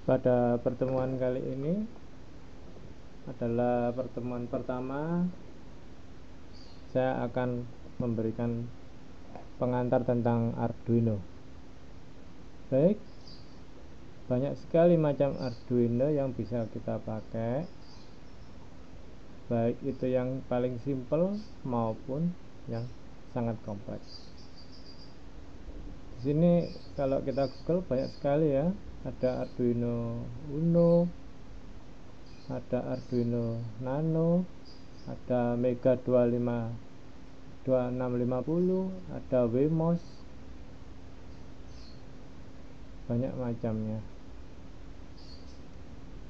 Pada pertemuan kali ini adalah pertemuan pertama. Saya akan memberikan pengantar tentang Arduino. Baik, banyak sekali macam Arduino yang bisa kita pakai, baik itu yang paling simple maupun yang sangat kompleks. Di sini kalau kita Google banyak sekali ya, ada Arduino Uno, ada Arduino Nano, ada Mega 2650, ada Wemos, banyak macamnya.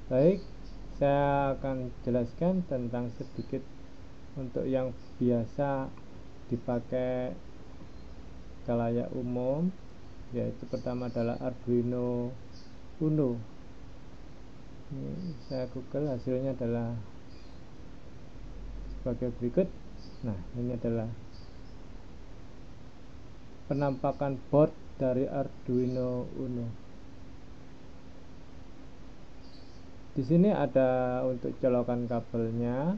Baik, saya akan jelaskan tentang sedikit untuk yang biasa dipakai khalayak umum, yaitu pertama adalah Arduino Uno. Ini saya Google, hasilnya adalah sebagai berikut. Nah, ini adalah penampakan board dari Arduino Uno. Di sini ada untuk colokan kabelnya,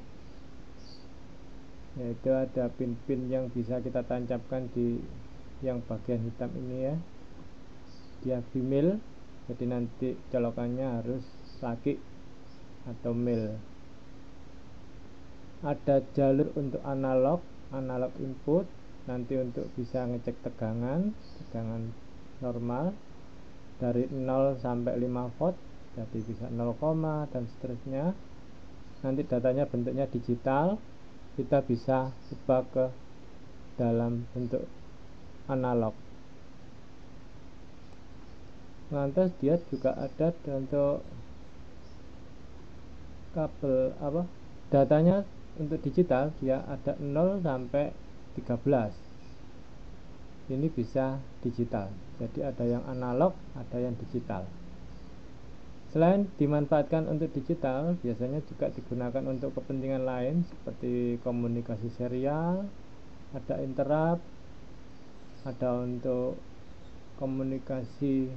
yaitu ada pin-pin yang bisa kita tancapkan di yang bagian hitam ini ya. Dia female, jadi nanti colokannya harus laki atau male. Ada jalur untuk analog input, nanti untuk bisa ngecek tegangan normal dari 0 sampai 5 volt, jadi bisa 0, dan seterusnya. Nanti datanya bentuknya digital, kita bisa ubah ke dalam bentuk analog. Lantas dia juga ada untuk kabel datanya untuk digital, dia ada 0 sampai 13. Ini bisa digital, jadi ada yang analog, ada yang digital. Selain dimanfaatkan untuk digital, biasanya juga digunakan untuk kepentingan lain seperti komunikasi serial, ada interrupt, ada untuk komunikasi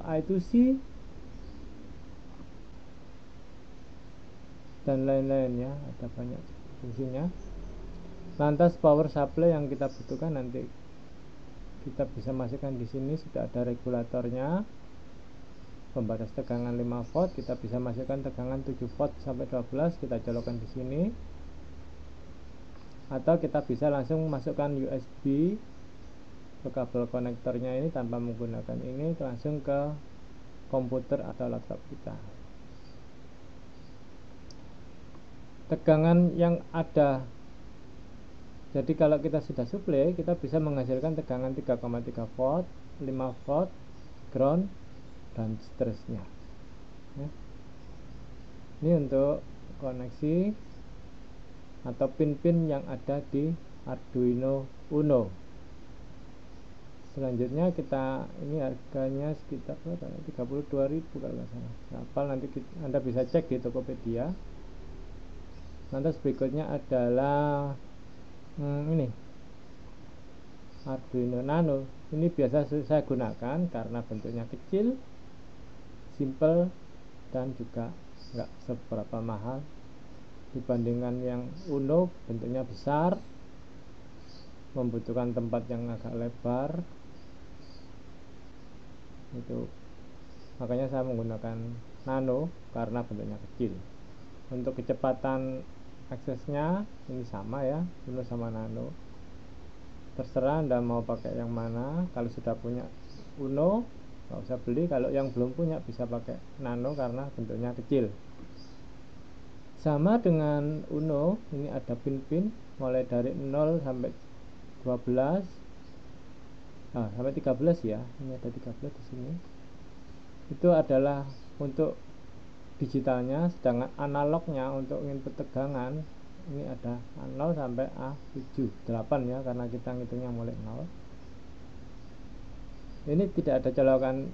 I2C dan lain-lain ya, ada banyak fungsinya. Lantas power supply yang kita butuhkan nanti kita bisa masukkan di sini, sudah ada regulatornya. Pembatas tegangan 5 volt, kita bisa masukkan tegangan 7 volt sampai 12, kita colokkan di sini. Atau kita bisa langsung masukkan USB ke kabel konektornya ini tanpa menggunakan ini, langsung ke komputer atau laptop kita. Tegangan yang ada, jadi kalau kita sudah supply, kita bisa menghasilkan tegangan 3,3 volt, 5 volt, ground, dan seterusnya ya. Ini untuk koneksi atau pin-pin yang ada di Arduino Uno. Selanjutnya ini harganya sekitar 32.000 kalau nggak salah. Nah, nanti Anda bisa cek di Tokopedia. Lantas berikutnya adalah ini Arduino Nano. Ini biasa saya gunakan karena bentuknya kecil, simple, dan juga nggak seberapa mahal dibandingkan yang Uno, bentuknya besar, membutuhkan tempat yang agak lebar. Itu makanya saya menggunakan Nano karena bentuknya kecil. Untuk kecepatan aksesnya ini sama ya, Uno sama Nano. Terserah Anda mau pakai yang mana. Kalau sudah punya Uno nggak usah beli, kalau yang belum punya bisa pakai Nano karena bentuknya kecil. Sama dengan Uno, ini ada pin-pin mulai dari 0 sampai 12, sampai 13 ya. Ini ada 13 di sini. Itu adalah untuk digitalnya, sedangkan analognya untuk input tegangan ini ada 0 sampai A7, 8 ya, karena kita ngitungnya mulai 0. Ini tidak ada colokan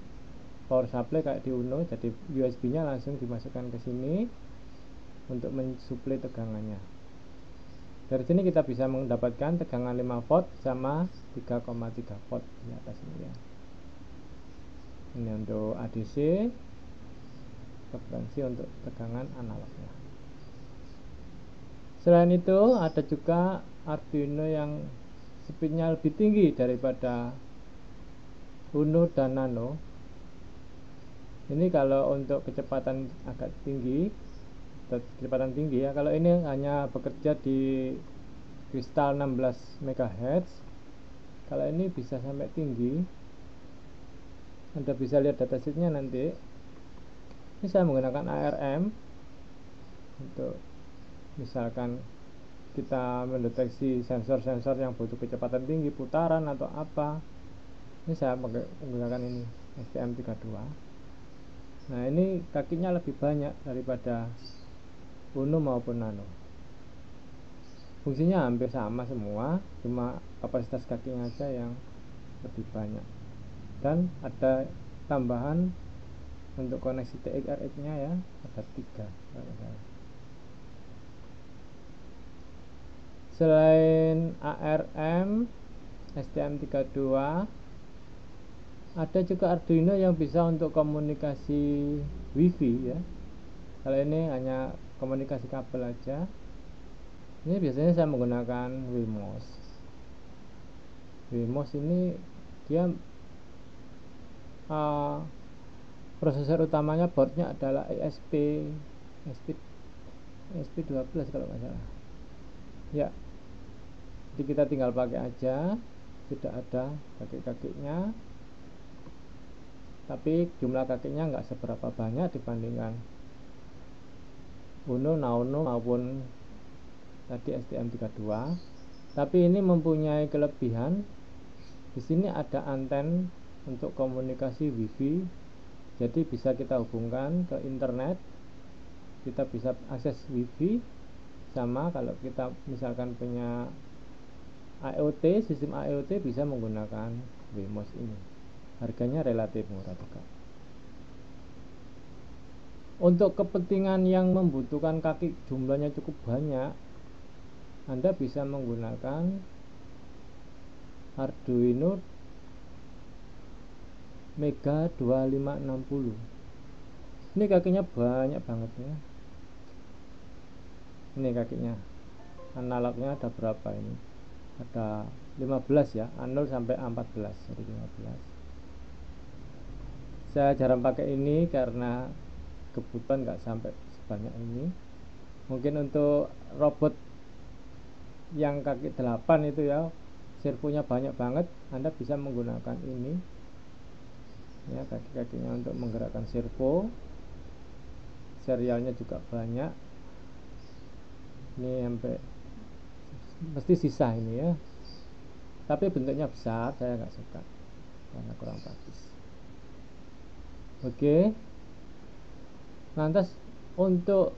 power supply kayak di Uno, jadi USB-nya langsung dimasukkan ke sini untuk mensuplai tegangannya. Dari sini kita bisa mendapatkan tegangan 5 volt sama 3,3 volt di atas ini ya. Ini untuk ADC, frekuensi untuk tegangan analognya. Selain itu ada juga Arduino yang speednya lebih tinggi daripada Uno dan Nano. Ini kalau untuk kecepatan agak tinggi, kecepatan tinggi ya. Kalau ini hanya bekerja di kristal 16 MHz. Kalau ini bisa sampai tinggi. Anda bisa lihat datasheetnya nanti. Ini saya menggunakan ARM untuk misalkan kita mendeteksi sensor-sensor yang butuh kecepatan tinggi, putaran atau apa. Ini saya menggunakan ini STM32. Nah, ini kakinya lebih banyak daripada Uno maupun Nano. Fungsinya hampir sama semua, cuma kapasitas kakinya aja yang lebih banyak. Dan ada tambahan untuk koneksi TX-RX nya ya, ada 3. Selain ARM STM32, ada juga Arduino yang bisa untuk komunikasi WiFi ya. Kalau ini hanya komunikasi kabel aja. Ini biasanya saya menggunakan Wemos. Wemos ini dia prosesor utamanya, boardnya adalah ESP12 kalau nggak salah ya. Jadi kita tinggal pakai aja, tidak ada kaki-kakinya, tapi jumlah kakinya nggak seberapa banyak dibandingkan Uno, Nano maupun tadi STM32. Tapi ini mempunyai kelebihan. Di sini ada anten untuk komunikasi WiFi, jadi bisa kita hubungkan ke internet. Kita bisa akses WiFi, sama kalau kita misalkan punya IoT, sistem IoT bisa menggunakan Wemos ini. Harganya relatif murah juga. Untuk kepentingan yang membutuhkan kaki jumlahnya cukup banyak, Anda bisa menggunakan Arduino Mega 2560. Ini kakinya banyak banget ya. Ini kakinya, analognya ada berapa ini? Ada 15 ya, A0 sampai A14, jadi 15. Saya jarang pakai ini karena kebutuhan nggak sampai sebanyak ini. Mungkin untuk robot yang kaki 8 itu ya, servonya banyak banget, Anda bisa menggunakan ini ya, kaki-kakinya untuk menggerakkan servo. Serialnya juga banyak. Ini sampai mesti sisa ini ya, tapi bentuknya besar, saya nggak suka karena kurang praktis. Oke, lantas untuk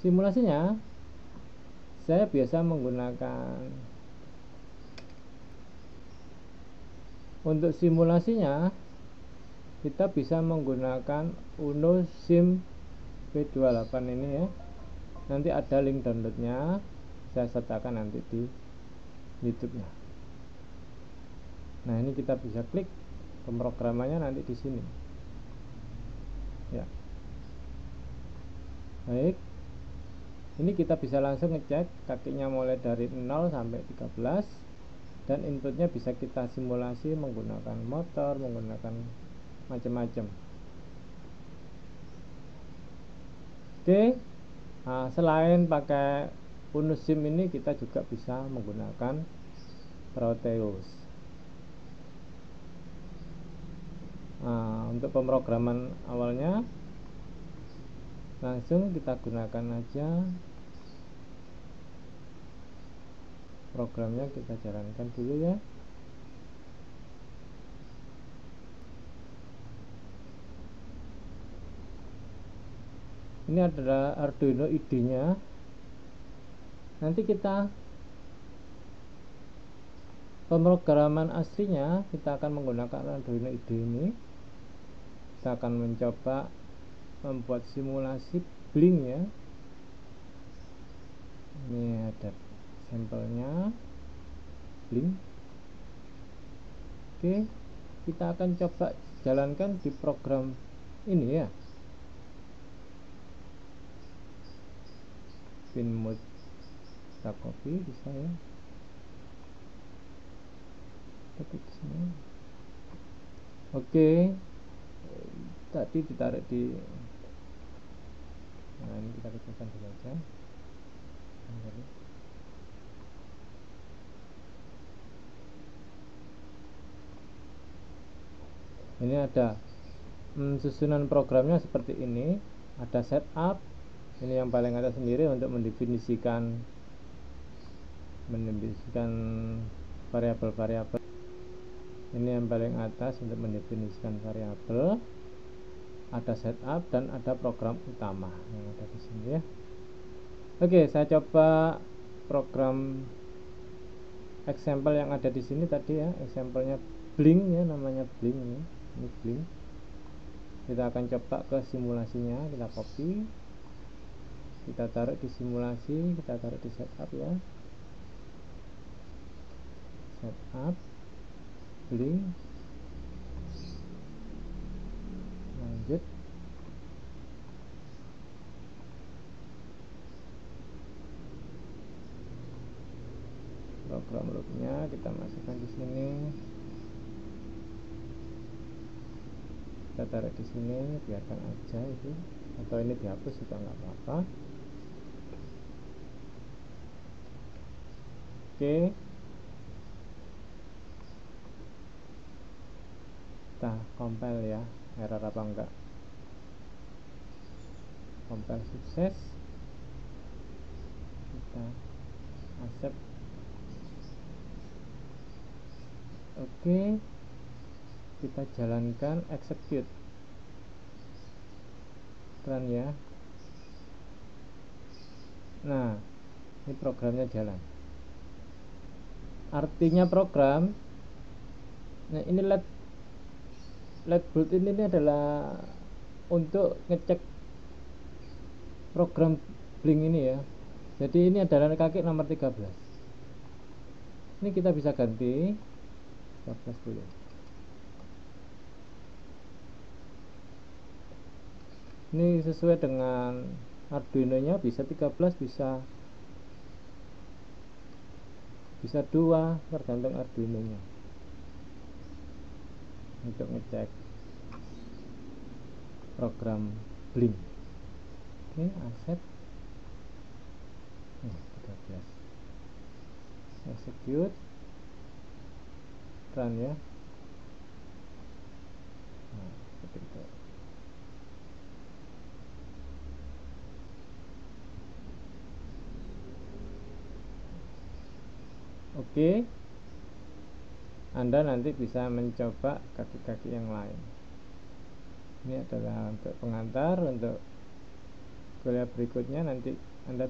simulasinya saya biasa menggunakan, untuk simulasinya kita bisa menggunakan Uno Sim V28 ini ya. Nanti ada link downloadnya, saya sertakan nanti di YouTube-nya. Nah, ini kita bisa klik pemrogramannya nanti di sini. Ya. Baik. Ini kita bisa langsung ngecek kakinya mulai dari 0 sampai 13, dan inputnya bisa kita simulasi menggunakan motor, menggunakan macam-macam. Oke. Nah, selain pakai Uno Sim ini, kita juga bisa menggunakan Proteus. Nah, untuk pemrograman awalnya langsung kita gunakan aja programnya, kita jalankan dulu ya. Ini adalah Arduino IDE-nya. Nanti kita pemrograman aslinya kita akan menggunakan Arduino IDE ini. Kita akan mencoba membuat simulasi Blink ya. Ini ada sampelnya Blink. Oke, kita akan coba jalankan di program ini ya, pin mode kita copy, bisa ya, ketik sini. Oke, tadi ditarik di, nah ini kita kecilkan dulu aja. Ini ada susunan programnya seperti ini. Ada setup, ini yang paling atas sendiri untuk mendefinisikan variabel-variabel. Ini yang paling atas untuk mendefinisikan variabel. Ada setup dan ada program utama yang ada di sini ya. Oke, saya coba program example yang ada di sini tadi ya. Examplenya Blink ya, namanya Blink ya. Ini Blink. Kita akan coba ke simulasinya, kita copy, kita taruh di simulasi, kita taruh di setup ya. Setup Blink, lanjut. Program loopnya kita masukkan di sini, kita taruh di sini, biarkan aja itu, atau ini dihapus juga nggak apa-apa. Oke, kita compile ya, error apa enggak. Compile sukses, kita accept. Oke, kita jalankan, execute, run ya. Nah, ini programnya jalan. Artinya program, nah ini LED bulb ini adalah untuk ngecek program Blink ini ya. Jadi ini adalah kaki nomor 13. Ini kita bisa ganti 13 dulu. Ini sesuai dengan Arduino nya, bisa 13, bisa 2, tergantung Arduino nya. Untuk ngecek program Blink. Oke, accept. 13. Execute, run ya. Nah, seperti itu. Oke, Anda nanti bisa mencoba kaki-kaki yang lain. Ini adalah untuk pengantar. Untuk kuliah berikutnya nanti Anda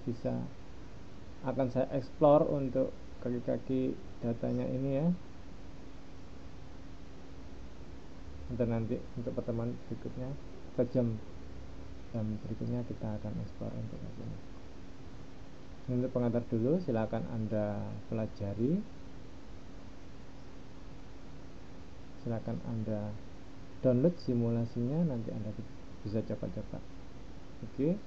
akan saya explore untuk kaki-kaki datanya ini ya. Untuk nanti untuk pertemuan berikutnya, ke jam berikutnya kita akan explore untuk ini. Untuk pengantar dulu, silakan Anda pelajari, silakan Anda download simulasinya, nanti Anda bisa coba-coba. Oke.